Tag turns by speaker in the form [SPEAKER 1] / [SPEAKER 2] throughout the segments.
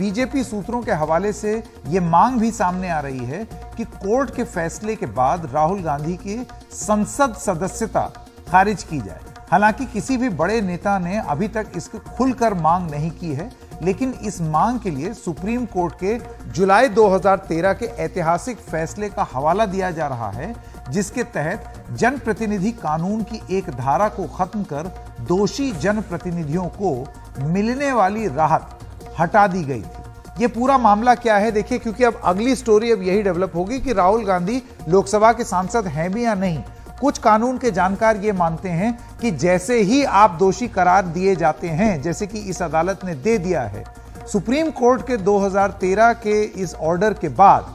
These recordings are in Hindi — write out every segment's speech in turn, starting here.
[SPEAKER 1] बीजेपी सूत्रों के हवाले से यह मांग भी सामने आ रही है कि कोर्ट के फैसले के बाद राहुल गांधी की संसद सदस्यता खारिज की जाए। हालांकि किसी भी बड़े नेता ने अभी तक इसकी खुलकर मांग नहीं की है, लेकिन इस मांग के लिए सुप्रीम कोर्ट के जुलाई 2013 के ऐतिहासिक फैसले का हवाला दिया जा रहा है, जिसके तहत जनप्रतिनिधि कानून की एक धारा को खत्म कर दोषी जनप्रतिनिधियों को मिलने वाली राहत हटा दी गई थी। यह पूरा मामला क्या है देखिए, क्योंकि अब अगली स्टोरी अब यही डेवलप होगी कि राहुल गांधी लोकसभा के सांसद हैं भी या नहीं। कुछ कानून के जानकार ये मानते हैं कि जैसे ही आप दोषी करार दिए जाते हैं, जैसे कि इस अदालत ने दे दिया है, सुप्रीम कोर्ट के 2013 के इस ऑर्डर के बाद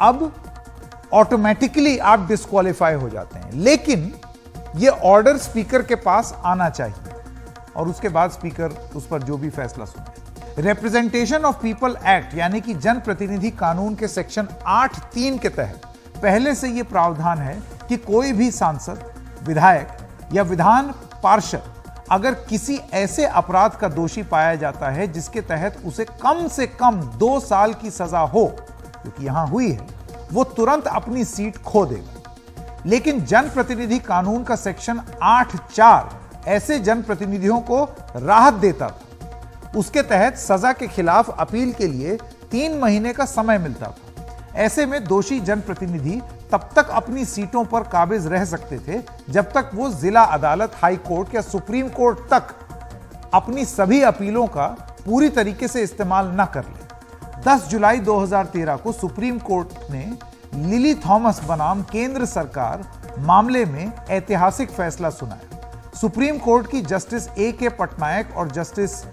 [SPEAKER 1] अब ऑटोमेटिकली आप डिस्क्वालीफाई हो जाते हैं। लेकिन यह ऑर्डर स्पीकर के पास आना चाहिए और उसके बाद स्पीकर उस पर जो भी फैसला सुने। रिप्रेजेंटेशन ऑफ पीपल एक्ट यानी कि जनप्रतिनिधि कानून के सेक्शन 8(3) के तहत पहले से यह प्रावधान है कि कोई भी सांसद, विधायक या विधान पार्षद अगर किसी ऐसे अपराध का दोषी पाया जाता है जिसके तहत उसे कम से कम 2 साल की सजा हो, क्योंकि यहां हुई है, वो तुरंत अपनी सीट खो देगा। लेकिन जनप्रतिनिधि कानून का सेक्शन 8(4) ऐसे जनप्रतिनिधियों को राहत देता था। उसके तहत सजा के खिलाफ अपील के लिए 3 महीने का समय मिलता था। ऐसे में दोषी जनप्रतिनिधि तब तक अपनी सीटों पर काबिज रह सकते थे जब तक वो जिला अदालत, हाई कोर्ट या सुप्रीम कोर्ट तक अपनी सभी अपीलों का पूरी तरीके से इस्तेमाल न कर ले। 10 जुलाई 2013 को सुप्रीम कोर्ट ने लिली थॉमस बनाम केंद्र सरकार मामले में ऐतिहासिक फैसला सुनाया। सुप्रीम कोर्ट की जस्टिस A.K. पटनायक और जस्टिस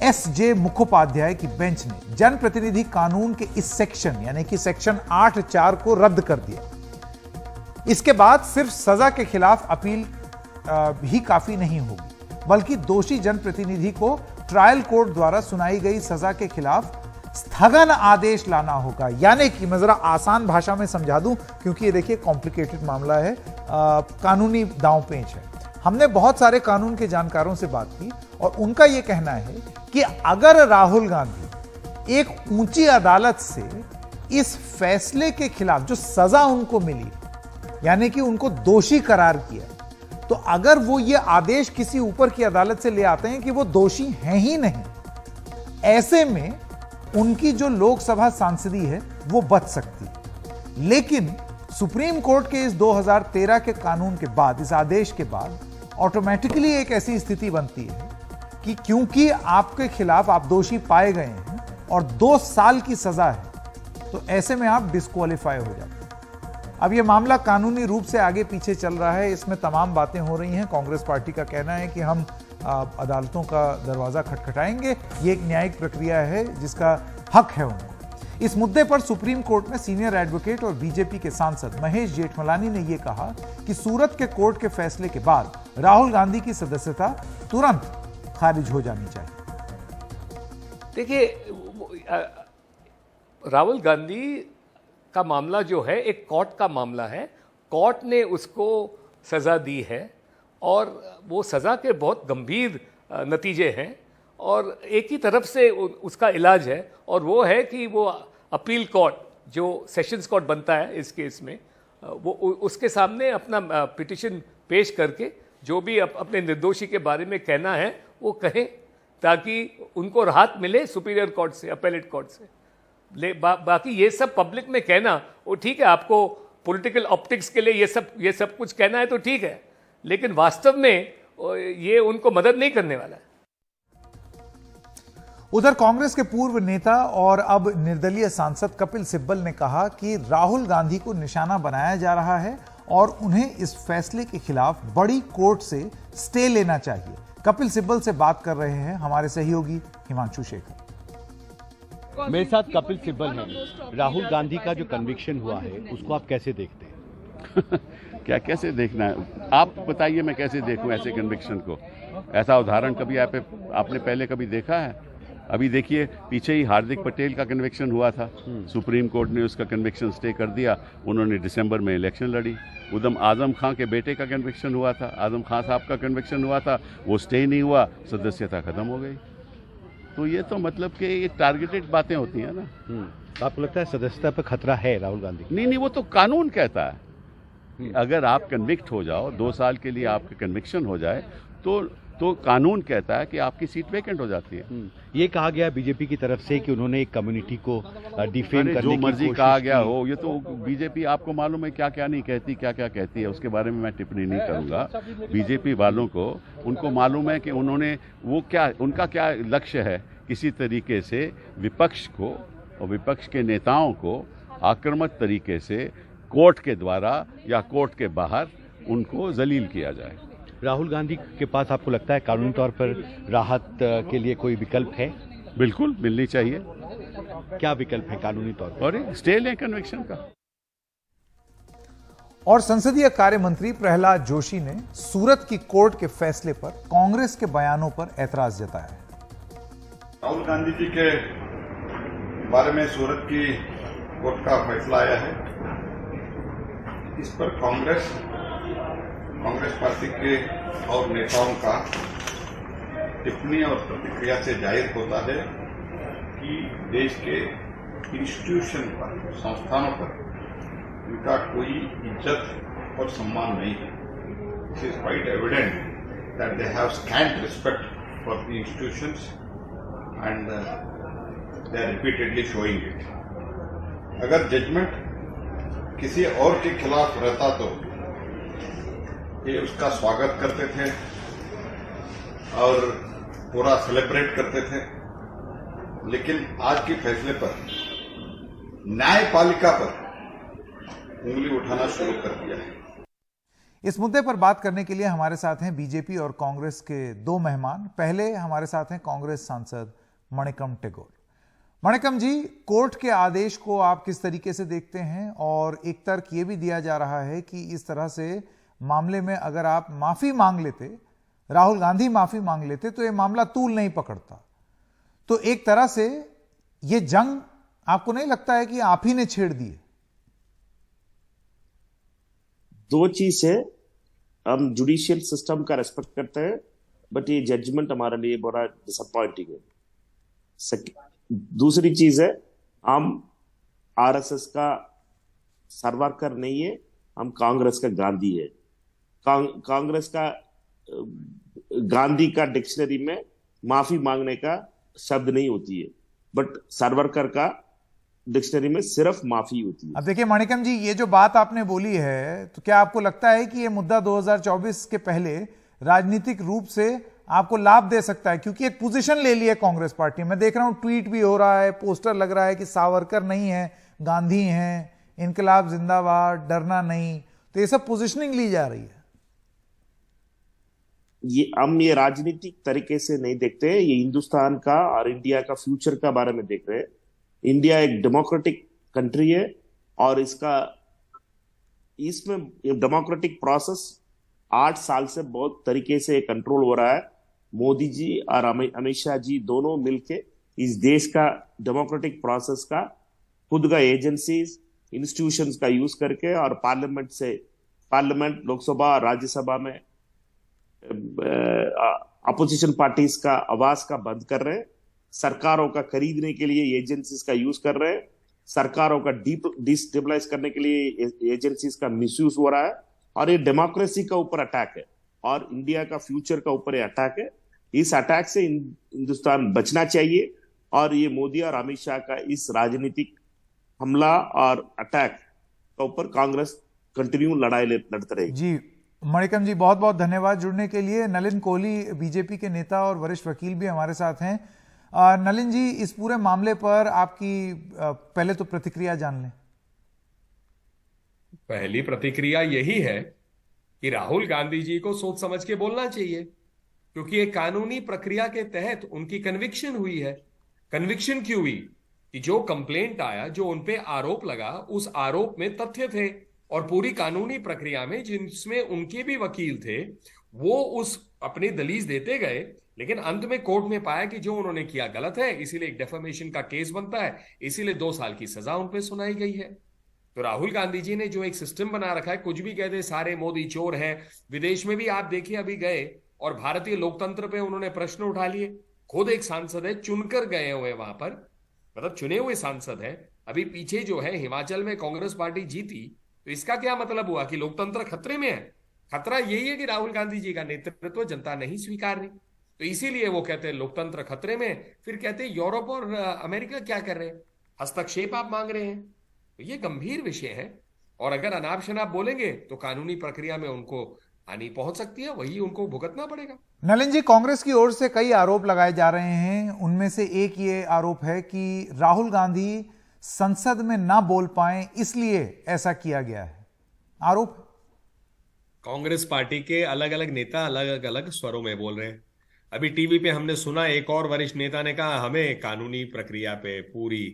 [SPEAKER 1] S.J. मुखोपाध्याय की बेंच ने जनप्रतिनिधि कानून के इस सेक्शन यानी कि सेक्शन 8(4) को रद्द कर दिया। इसके बाद सिर्फ सजा के खिलाफ अपील ही काफी नहीं होगी, बल्कि दोषी जनप्रतिनिधि को ट्रायल कोर्ट द्वारा सुनाई गई सजा के खिलाफ स्थगन आदेश लाना होगा। यानी कि मैं जरा आसान भाषा में समझा दूं, क्योंकि ये देखिए कॉम्प्लिकेटेड मामला है, कानूनी दांव-पेंच है। हमने बहुत सारे कानून के जानकारों से बात की और उनका यह कहना है कि अगर राहुल गांधी एक ऊंची अदालत से इस फैसले के खिलाफ जो सजा उनको मिली, यानी कि उनको दोषी करार किया, तो अगर वो ये आदेश किसी ऊपर की अदालत से ले आते हैं कि वो दोषी हैं ही नहीं, ऐसे में उनकी जो लोकसभा सांसदी है वो बच सकती है। लेकिन सुप्रीम कोर्ट के इस 2013 के कानून के बाद, इस आदेश के बाद ऑटोमेटिकली एक ऐसी स्थिति बनती है कि क्योंकि आपके खिलाफ आप दोषी पाए गए हैं और 2 साल की सजा है, तो ऐसे में आप डिस्क्वालीफाई हो जाते हैं। अब यह मामला कानूनी रूप से आगे पीछे चल रहा है, इसमें तमाम बातें हो रही हैं। कांग्रेस पार्टी का कहना है कि हम अदालतों का दरवाजा खटखटाएंगे, ये एक न्यायिक प्रक्रिया है जिसका हक है उनको। इस मुद्दे पर सुप्रीम कोर्ट में सीनियर एडवोकेट और बीजेपी के सांसद महेश जेठमलानी ने यह कहा कि सूरत के कोर्ट के फैसले के बाद राहुल गांधी की सदस्यता तुरंत खारिज हो जानी चाहिए।
[SPEAKER 2] देखिए, राहुल गांधी का मामला जो है एक कोर्ट का मामला है। कोर्ट ने उसको सजा दी है और वो सजा के बहुत गंभीर नतीजे हैं और एक ही तरफ से उसका इलाज है, और वो है कि वो अपील कोर्ट जो सेशंस कोर्ट बनता है इस केस में, वो उसके सामने अपना पिटिशन पेश करके जो भी अपने निर्दोषी के बारे में कहना है वो कहें, ताकि उनको राहत मिले सुपीरियर कोर्ट से, अपेलेट कोर्ट से। बाकी ये सब पब्लिक में कहना वो ठीक है, आपको पॉलिटिकल ऑप्टिक्स के लिए ये सब कुछ कहना है तो ठीक है, लेकिन वास्तव में ये उनको मदद नहीं करने वाला है।
[SPEAKER 1] उधर कांग्रेस के पूर्व नेता और अब निर्दलीय सांसद कपिल सिब्बल ने कहा कि राहुल गांधी को निशाना बनाया जा रहा है और उन्हें इस फैसले के खिलाफ बड़ी कोर्ट से स्टे लेना चाहिए। कपिल सिब्बल से बात कर रहे हैं हमारे सहयोगी हिमांशु शेखर।
[SPEAKER 3] मेरे साथ कपिल सिब्बल हैं। राहुल गांधी का जो कन्विक्शन हुआ है उसको आप कैसे देखते हैं?
[SPEAKER 4] क्या कैसे देखना है, आप बताइए, मैं कैसे देखूं ऐसे कन्विक्शन को? ऐसा उदाहरण कभी आपने पहले कभी देखा है? अभी देखिए, पीछे ही हार्दिक पटेल का कन्विक्शन हुआ था, सुप्रीम कोर्ट ने उसका कन्विक्शन स्टे कर दिया, उन्होंने दिसंबर में इलेक्शन लड़ी। उधम आजम खां के बेटे का कन्विक्शन हुआ था, आजम खां साहब का कन्विक्शन हुआ था, वो स्टे नहीं हुआ, सदस्यता खत्म हो गई। तो ये तो मतलब कि ये टारगेटेड बातें होती हैं ना।
[SPEAKER 3] तो आपको लगता है सदस्यता पर खतरा है राहुल गांधी की?
[SPEAKER 4] नहीं, वो तो कानून कहता है। अगर आप कन्विक्ट हो जाओ, 2 साल के लिए आपका कन्विक्शन हो जाए, तो कानून कहता है कि आपकी सीट वेकेंट हो जाती है।
[SPEAKER 3] ये कहा गया बीजेपी की तरफ से कि उन्होंने एक कम्युनिटी को डिफेम करने
[SPEAKER 4] जो
[SPEAKER 3] की
[SPEAKER 4] मर्जी
[SPEAKER 3] कोशिश
[SPEAKER 4] कहा गया
[SPEAKER 3] की।
[SPEAKER 4] हो, ये तो बीजेपी, आपको मालूम है क्या क्या नहीं कहती, क्या क्या कहती है, उसके बारे में मैं टिप्पणी नहीं करूंगा। बीजेपी वालों को, उनको मालूम है कि उन्होंने उनका क्या लक्ष्य है, किसी तरीके से विपक्ष को और विपक्ष के नेताओं को आक्रामक तरीके से कोर्ट के द्वारा या कोर्ट के बाहर उनको जलील किया जाए।
[SPEAKER 3] राहुल गांधी के पास आपको लगता है कानूनी तौर पर राहत के लिए कोई विकल्प है?
[SPEAKER 4] बिल्कुल मिलनी चाहिए।
[SPEAKER 3] क्या विकल्प है कानूनी तौर पर?
[SPEAKER 4] और स्टे लें कन्विक्शन का।
[SPEAKER 1] और संसदीय कार्य मंत्री प्रहलाद जोशी ने सूरत की कोर्ट के फैसले पर कांग्रेस के बयानों पर ऐतराज जताया है।
[SPEAKER 5] राहुल गांधी जी के बारे में सूरत की कोर्ट का फैसला आया है। इस पर कांग्रेस पार्टी के और नेताओं का टिप्पणी और प्रतिक्रिया से जाहिर होता है कि देश के इंस्टीट्यूशन पर, संस्थानों पर इनका कोई इज्जत और सम्मान नहीं है। It is quite evident that they have scant respect for the institutions and they are repeatedly showing it. अगर जजमेंट किसी और के खिलाफ रहता तो ये उसका स्वागत करते थे और पूरा सेलिब्रेट करते थे, लेकिन आज के फैसले पर न्यायपालिका पर उंगली उठाना शुरू कर दिया है।
[SPEAKER 1] इस मुद्दे पर बात करने के लिए हमारे साथ हैं बीजेपी और कांग्रेस के 2 मेहमान। पहले हमारे साथ हैं कांग्रेस सांसद मणिकम टेगोर। मणिकम जी, कोर्ट के आदेश को आप किस तरीके से देखते हैं? और एक तर्क ये भी दिया जा रहा है कि इस तरह से मामले में अगर आप माफी मांग लेते, राहुल गांधी माफी मांग लेते, तो ये मामला तूल नहीं पकड़ता। तो एक तरह से ये जंग आपको नहीं लगता है कि आप ही ने छेड़ दी है?
[SPEAKER 6] 2 चीज है, हम जुडिशियल सिस्टम का रेस्पेक्ट करते हैं, बट ये जजमेंट हमारे लिए बड़ा डिसअपॉइंटिंग है। दूसरी चीज है, हम आरएसएस का सरवारकर नहीं है, हम कांग्रेस का गांधी है। कांग्रेस का गांधी का डिक्शनरी में माफी मांगने का शब्द नहीं होती है, बट सावरकर का डिक्शनरी में सिर्फ माफी होती है।
[SPEAKER 1] अब देखिए मणिकम जी, ये जो बात आपने बोली है, तो क्या आपको लगता है कि ये मुद्दा 2024 के पहले राजनीतिक रूप से आपको लाभ दे सकता है? क्योंकि एक पोजीशन ले ली है कांग्रेस पार्टी। मैं देख रहा हूं ट्वीट भी हो रहा है, पोस्टर लग रहा है कि सावरकर नहीं है, गांधी हैं, इनकलाब जिंदाबाद, डरना नहीं। तो ये सब पोजीशनिंग ली जा रही है।
[SPEAKER 6] हम ये राजनीतिक तरीके से नहीं देखते, ये हिंदुस्तान का और इंडिया का फ्यूचर का बारे में देख रहे हैं। इंडिया एक डेमोक्रेटिक कंट्री है और इसमें डेमोक्रेटिक प्रोसेस 8 साल से बहुत तरीके से कंट्रोल हो रहा है। मोदी जी और अमित शाह जी दोनों मिलके इस देश का डेमोक्रेटिक प्रोसेस का खुद का एजेंसीज, इंस्टीट्यूशंस का यूज करके और पार्लियामेंट, लोकसभा, राज्यसभा में अपोजिशन पार्टीज का आवाज का बंद कर रहे हैं। सरकारों का खरीदने के लिए एजेंसीज का यूज कर रहे हैं। सरकारों का डिस्टेबलाइज करने के लिए एजेंसीज का मिसयूज हो रहा है और ये डेमोक्रेसी का ऊपर अटैक है और इंडिया का फ्यूचर का ऊपर अटैक है। इस अटैक से हिंदुस्तान बचना चाहिए और ये मोदी और अमित शाह का इस राजनीतिक हमला और अटैक का ऊपर कांग्रेस कंटिन्यू लड़ाई लड़ते रहेगी।
[SPEAKER 1] जी मणिकम जी, बहुत बहुत धन्यवाद जुड़ने के लिए। नलिन कोहली बीजेपी के नेता और वरिष्ठ वकील भी हमारे साथ हैं। नलिन जी, इस पूरे मामले पर आपकी पहले तो प्रतिक्रिया जान लें।
[SPEAKER 7] पहली प्रतिक्रिया यही है कि राहुल गांधी जी को सोच समझ के बोलना चाहिए, क्योंकि एक कानूनी प्रक्रिया के तहत उनकी कन्विक्शन हुई है। कन्विक्शन क्यों हुई? कि जो कंप्लेंट आया, जो उनपे आरोप लगा, उस आरोप में तथ्य थे और पूरी कानूनी प्रक्रिया में जिसमें उनके भी वकील थे वो उस अपनी दलील देते गए, लेकिन अंत में कोर्ट में पाया कि जो उन्होंने किया गलत है, इसीलिए एक डेफेमेशन का केस बनता है, इसीलिए 2 साल की सजा उन पे सुनाई गई है। तो राहुल गांधी जी ने जो एक सिस्टम बना रखा है, कुछ भी कह दे सारे मोदी चोर हैं। विदेश में भी आप देखिए, अभी गए और भारतीय लोकतंत्र पे उन्होंने प्रश्न उठा लिए खुद एक सांसद है, चुनकर गए हुए वहां पर, मतलब चुने हुए सांसद है। अभी पीछे जो है हिमाचल में कांग्रेस पार्टी जीती, तो इसका क्या मतलब हुआ कि लोकतंत्र खतरे में है? खतरा यही है कि राहुल गांधी जी का नेतृत्व जनता नहीं स्वीकार रही, तो इसीलिए वो कहते हैं लोकतंत्र खतरे में। फिर कहते हैं यूरोप और अमेरिका क्या कर रहे हैं, हस्तक्षेप आप मांग रहे हैं। तो ये गंभीर विषय है, और अगर अनाप शनाप बोलेंगे तो कानूनी प्रक्रिया में उनको हानि पहुंच सकती है, वही उनको भुगतना पड़ेगा।
[SPEAKER 1] नलिन जी, कांग्रेस की ओर से कई आरोप लगाए जा रहे हैं। उनमें से एक ये आरोप है कि राहुल गांधी संसद में ना बोल पाए, इसलिए ऐसा किया गया है। आरोप
[SPEAKER 7] कांग्रेस पार्टी के अलग अलग नेता अलग अलग स्वरों में बोल रहे हैं। अभी टीवी पे हमने सुना, एक और वरिष्ठ नेता ने कहा हमें कानूनी प्रक्रिया पे पूरी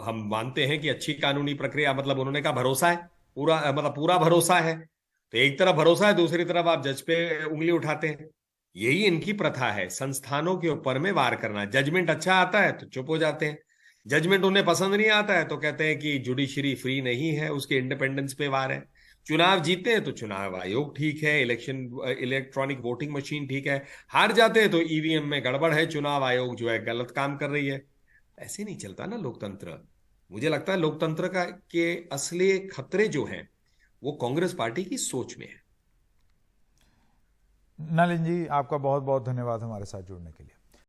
[SPEAKER 7] हम मानते हैं कि अच्छी कानूनी प्रक्रिया, मतलब उन्होंने कहा भरोसा है पूरा, मतलब पूरा भरोसा है। तो एक तरफ भरोसा है, दूसरी तरफ आप जज पे उंगली उठाते हैं। यही इनकी प्रथा है, संस्थानों के ऊपर में वार करना। जजमेंट अच्छा आता है तो चुप हो जाते हैं, जजमेंट उन्हें पसंद नहीं आता है तो कहते हैं कि जुडिशरी फ्री नहीं है, उसके इंडिपेंडेंस पे वार है। चुनाव जीते हैं तो चुनाव आयोग ठीक है, इलेक्ट्रॉनिक वोटिंग मशीन ठीक है, हार जाते हैं तो ईवीएम में गड़बड़ है, चुनाव आयोग जो है गलत काम कर रही है। ऐसे नहीं चलता ना लोकतंत्र। मुझे लगता है लोकतंत्र का के असली खतरे जो हैं वो कांग्रेस पार्टी की सोच में है।
[SPEAKER 1] नलिन जी, आपका बहुत बहुत धन्यवाद हमारे साथ जुड़ने के लिए।